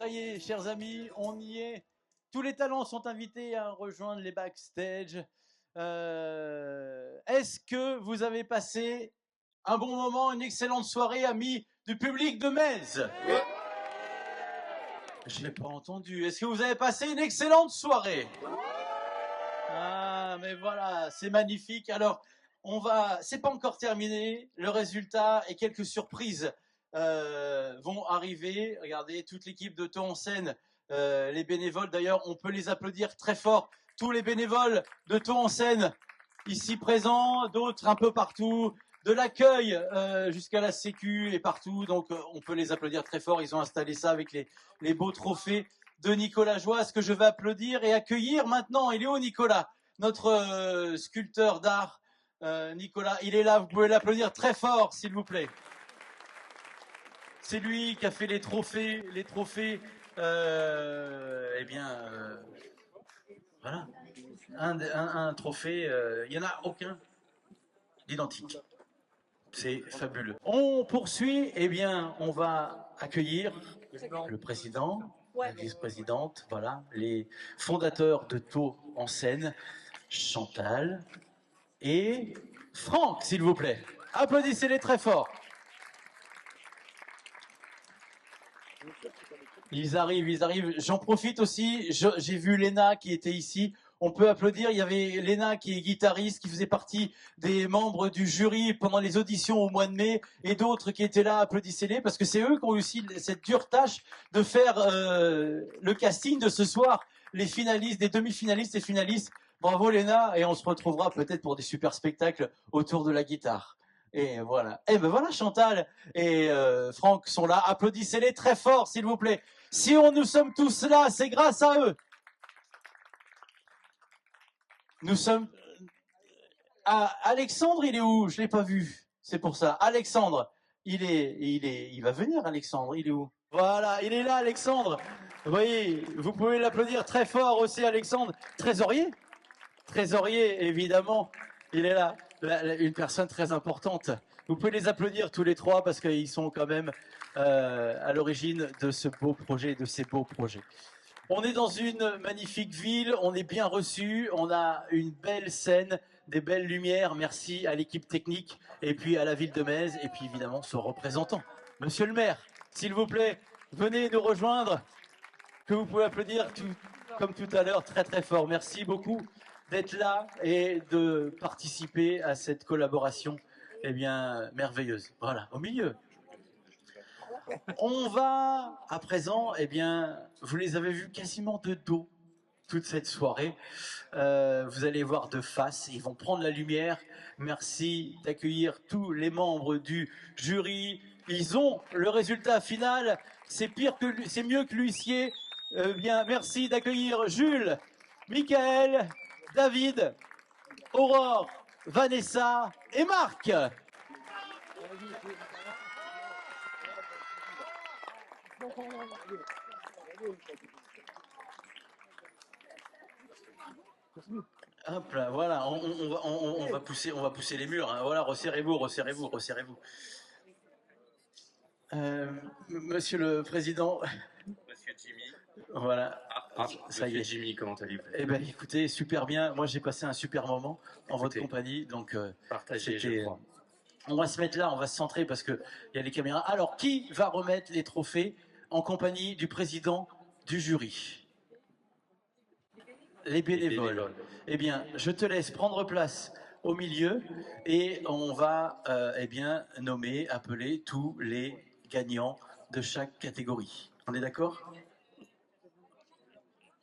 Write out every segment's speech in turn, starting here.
y est, chers amis, on y est. Tous les talents sont invités à rejoindre les backstage. Est-ce que vous avez passé un bon moment, une excellente soirée, amis du public de Metz? Je n'ai pas entendu. Est-ce que vous avez passé une excellente soirée? Ah, mais voilà, c'est magnifique. Alors, c'est pas encore terminé. Le résultat et quelques surprises vont arriver. Regardez, toute l'équipe de Taux en Scène, les bénévoles d'ailleurs, on peut les applaudir très fort. Tous les bénévoles de Taux en Scène ici présents, d'autres un peu partout, de l'accueil jusqu'à la sécu et partout. Donc, on peut les applaudir très fort. Ils ont installé ça avec les beaux trophées de Nicolas Joie, ce que je vais applaudir et accueillir maintenant. Il est où, Nicolas? Notre sculpteur d'art, Nicolas, il est là. Vous pouvez l'applaudir très fort, s'il vous plaît. C'est lui qui a fait les trophées. Voilà. Un trophée, il n'y en a aucun d'identique. C'est fabuleux. On poursuit. Eh bien, on va accueillir le président, la vice-présidente, voilà, les fondateurs de Taux en Scène, Chantal et Franck, s'il vous plaît. Applaudissez-les très fort. Ils arrivent. J'en profite aussi, j'ai vu Léna qui était ici. On peut applaudir. Il y avait Léna qui est guitariste, qui faisait partie des membres du jury pendant les auditions au mois de mai, et d'autres qui étaient là. Applaudissez-les, parce que c'est eux qui ont réussi cette dure tâche de faire le casting de ce soir, les finalistes, des demi-finalistes et finalistes. Bravo Léna, et on se retrouvera peut-être pour des super spectacles autour de la guitare. Et voilà. Et ben voilà, Chantal et Franck sont là. Applaudissez-les très fort, s'il vous plaît. Si nous sommes tous là, c'est grâce à eux. Nous sommes... Ah, Alexandre, il est où? Je l'ai pas vu. C'est pour ça. Alexandre, il va venir, Alexandre. Il est où? Voilà, il est là, Alexandre. Vous voyez, vous pouvez l'applaudir très fort aussi, Alexandre. Trésorier, évidemment. Il est là. Une personne très importante. Vous pouvez les applaudir tous les trois parce qu'ils sont quand même à l'origine de ce beau projet, de ces beaux projets. On est dans une magnifique ville, on est bien reçu, on a une belle scène, des belles lumières. Merci à l'équipe technique et puis à la ville de Metz et puis évidemment son représentant. Monsieur le maire, s'il vous plaît, venez nous rejoindre, que vous pouvez applaudir comme tout à l'heure très très fort. Merci beaucoup d'être là et de participer à cette collaboration merveilleuse. Voilà, au milieu. On va à présent, vous les avez vus quasiment de dos toute cette soirée. Vous allez voir de face, ils vont prendre la lumière. Merci d'accueillir tous les membres du jury. Ils ont le résultat final. C'est mieux que l'huissier. Merci d'accueillir Jules, Michael, David, Aurore, Vanessa et Marc. Hop là, voilà, on va pousser les murs. Hein. Voilà, resserrez-vous. Monsieur le Président. Monsieur Jimmy. Voilà. Ça y est. Jimmy, comment allez-vous? Eh bien, écoutez, super bien. Moi, j'ai passé un super moment en votre compagnie. Donc, partagez, je crois. On va se mettre là, on va se centrer parce qu'il y a les caméras. Alors, qui va remettre les trophées en compagnie du président du jury? Les bénévoles. Eh bien, je te laisse prendre place au milieu et on va appeler tous les gagnants de chaque catégorie. On est d'accord?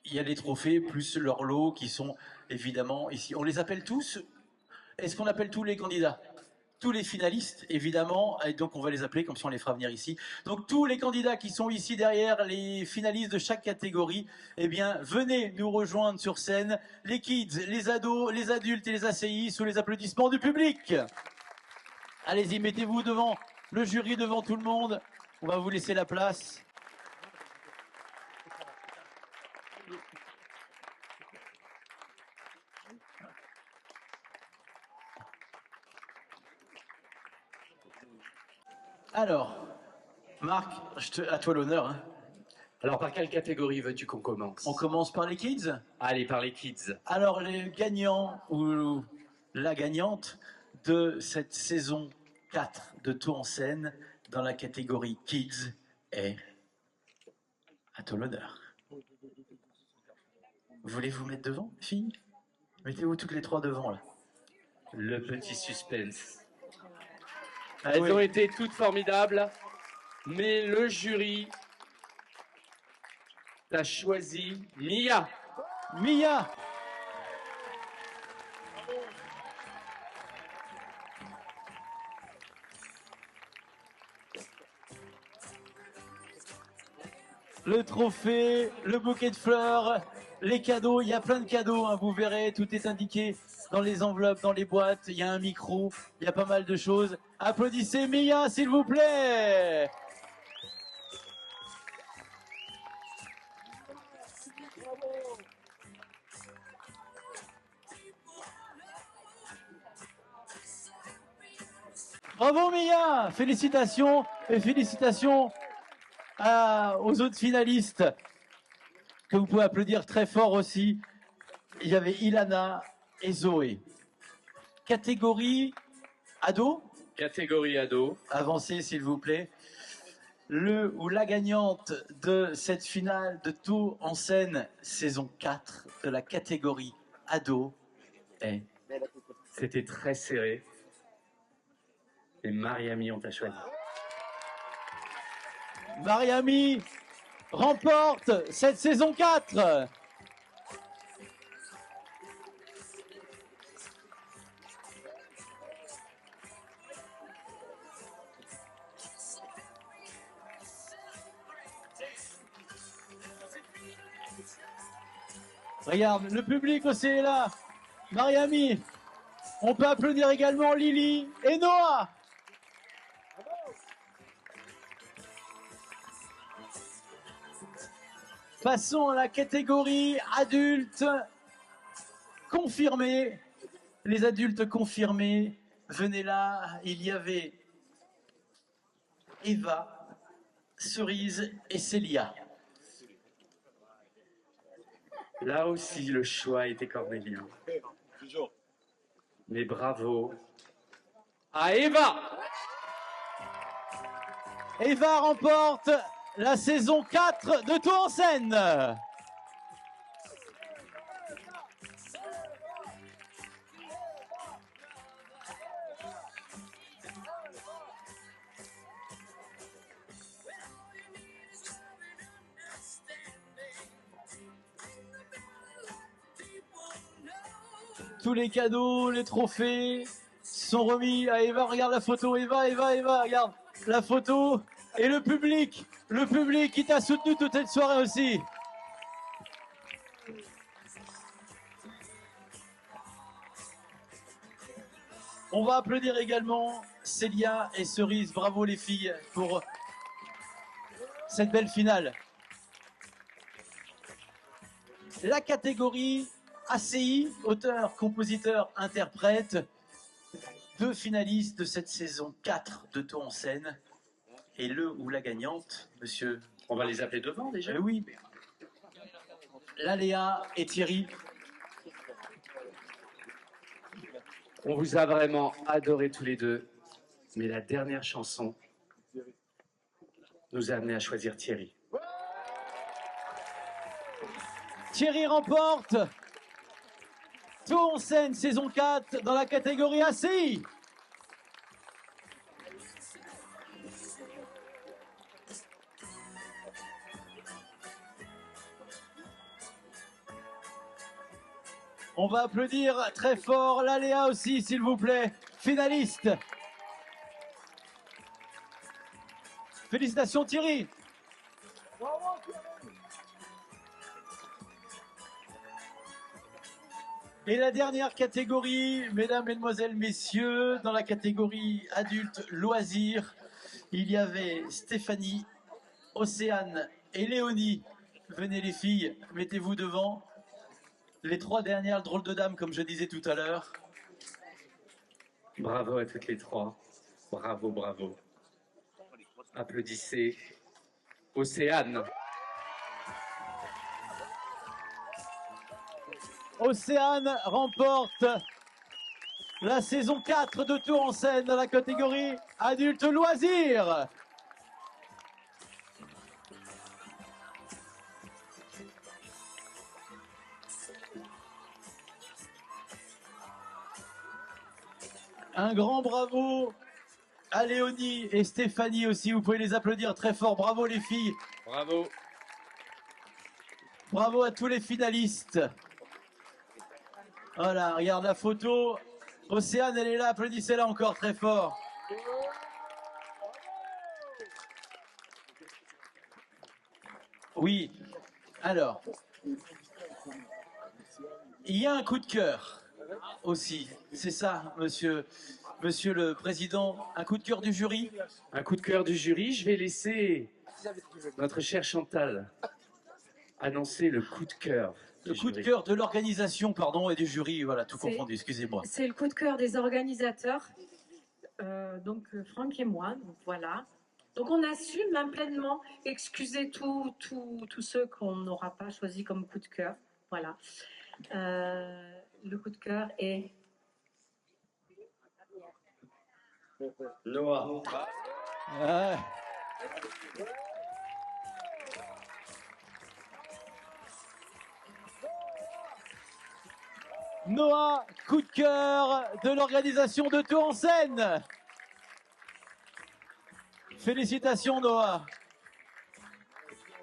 Il y a les trophées plus leurs lots qui sont évidemment ici. On les appelle tous? Est-ce qu'on appelle tous les candidats? Tous les finalistes, évidemment, et donc on va les appeler, comme ça on les fera venir ici. Donc tous les candidats qui sont ici derrière, les finalistes de chaque catégorie, venez nous rejoindre sur scène, les kids, les ados, les adultes et les ACI, sous les applaudissements du public. Allez-y, mettez-vous devant le jury, devant tout le monde, on va vous laisser la place. Alors, Marc, à toi l'honneur. Hein. Alors, par quelle catégorie veux-tu qu'on commence? On commence par les kids. Allez, par les kids. Alors, les gagnants ou la gagnante de cette saison 4 de Tour en Seine dans la catégorie kids est à toi l'honneur. Voulez-vous mettre devant, filles? Mettez-vous toutes les trois devant, là. Le petit suspense. Ah Elles oui. ont été toutes formidables, mais le jury t'a choisi Mia. Mia. Le trophée, le bouquet de fleurs, les cadeaux, il y a plein de cadeaux, hein, vous verrez, tout est indiqué dans les enveloppes, dans les boîtes, il y a un micro, il y a pas mal de choses. Applaudissez Mia, s'il vous plaît. Bravo Mia, félicitations et félicitations aux autres finalistes que vous pouvez applaudir très fort aussi. Il y avait Ilana et Zoé. Catégorie ado, Catégorie ado. avancez s'il vous plaît. Le ou la gagnante de cette finale de Tour en Seine saison 4 de la catégorie ado est... C'était très serré. Et Mariami, on t'a choisi. Mariami remporte cette saison 4. Regarde, le public aussi est là. Mariami. On peut applaudir également Lily et Noah. Passons à la catégorie adultes confirmés. Les adultes confirmés, venez là. Il y avait Eva, Cerise et Célia. Là aussi, le choix était cornélien. Mais bravo à Eva. Eva remporte la saison 4 de Tour en Seine. Tous les cadeaux, les trophées sont remis à Eva. Regarde la photo, Eva, regarde la photo. Et le public qui t'a soutenu toute cette soirée aussi. On va applaudir également Célia et Cerise. Bravo les filles pour cette belle finale. La catégorie ACI, auteur, compositeur, interprète, 2 finalistes de cette saison 4 de Tour en Seine. Et le ou la gagnante, monsieur... On va les appeler devant déjà. Oui. Laléa et Thierry. On vous a vraiment adoré tous les deux. Mais la dernière chanson nous a amené à choisir Thierry. Thierry remporte Tour en Seine saison 4 dans la catégorie ACI. On va applaudir très fort Laléa aussi, s'il vous plaît, finaliste. Félicitations Thierry. Et la dernière catégorie, mesdames, mesdemoiselles, messieurs, dans la catégorie adulte loisirs, il y avait Stéphanie, Océane et Léonie. Venez les filles, mettez-vous devant. Les 3 dernières drôles de dames, comme je disais tout à l'heure. Bravo à toutes les 3. Bravo, bravo. Applaudissez Océane. Océane remporte la saison 4 de Tour en scène dans la catégorie adulte loisirs. Un grand bravo à Léonie et Stéphanie aussi. Vous pouvez les applaudir très fort. Bravo les filles. Bravo. Bravo à tous les finalistes. Voilà, regarde la photo. Océane, elle est là. Applaudissez-la encore très fort. Oui. Alors, il y a un coup de cœur aussi. C'est ça, monsieur le président. Un coup de cœur du jury. Un coup de cœur du jury. Je vais laisser notre chère Chantal annoncer le coup de cœur. Le coup de cœur de l'organisation, pardon, et du jury. Voilà, tout C'est- confondu, excusez-moi. C'est le coup de cœur des organisateurs, Franck et moi. Donc voilà. Donc on assume pleinement, excusez tous ceux qu'on n'aura pas choisi comme coup de cœur. Voilà. Le coup de cœur est Noah. Ah. Noah, coup de cœur de l'organisation de Tour en scène. Félicitations Noah.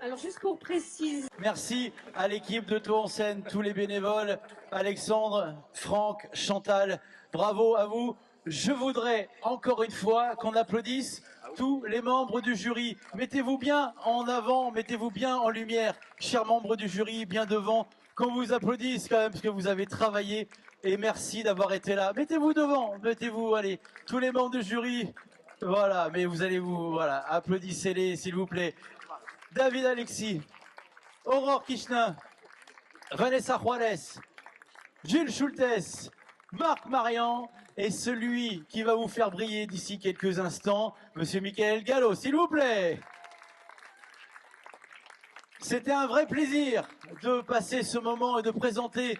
Alors juste pour préciser, Merci à l'équipe de Tour en scène, tous les bénévoles, Alexandre, Franck, Chantal, bravo à vous. Je voudrais encore une fois qu'on applaudisse tous les membres du jury. Mettez-vous bien en avant, mettez-vous bien en lumière, chers membres du jury, bien devant, qu'on vous applaudisse quand même parce que vous avez travaillé et merci d'avoir été là. Mettez-vous devant, mettez-vous, allez, tous les membres du jury, voilà, mais vous allez voilà, applaudissez-les s'il vous plaît. David Alexis, Aurore Kichelin, Vanessa Juarez, Jules Schultes, Marc Marian et celui qui va vous faire briller d'ici quelques instants, Monsieur Michael Gallo, s'il vous plaît. C'était un vrai plaisir de passer ce moment et de présenter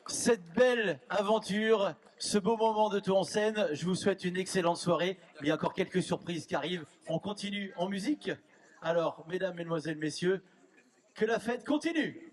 cette belle aventure, ce beau moment de Tour en scène. Je vous souhaite une excellente soirée. Il y a encore quelques surprises qui arrivent. On continue en musique. Alors, mesdames, mesdemoiselles, messieurs, que la fête continue.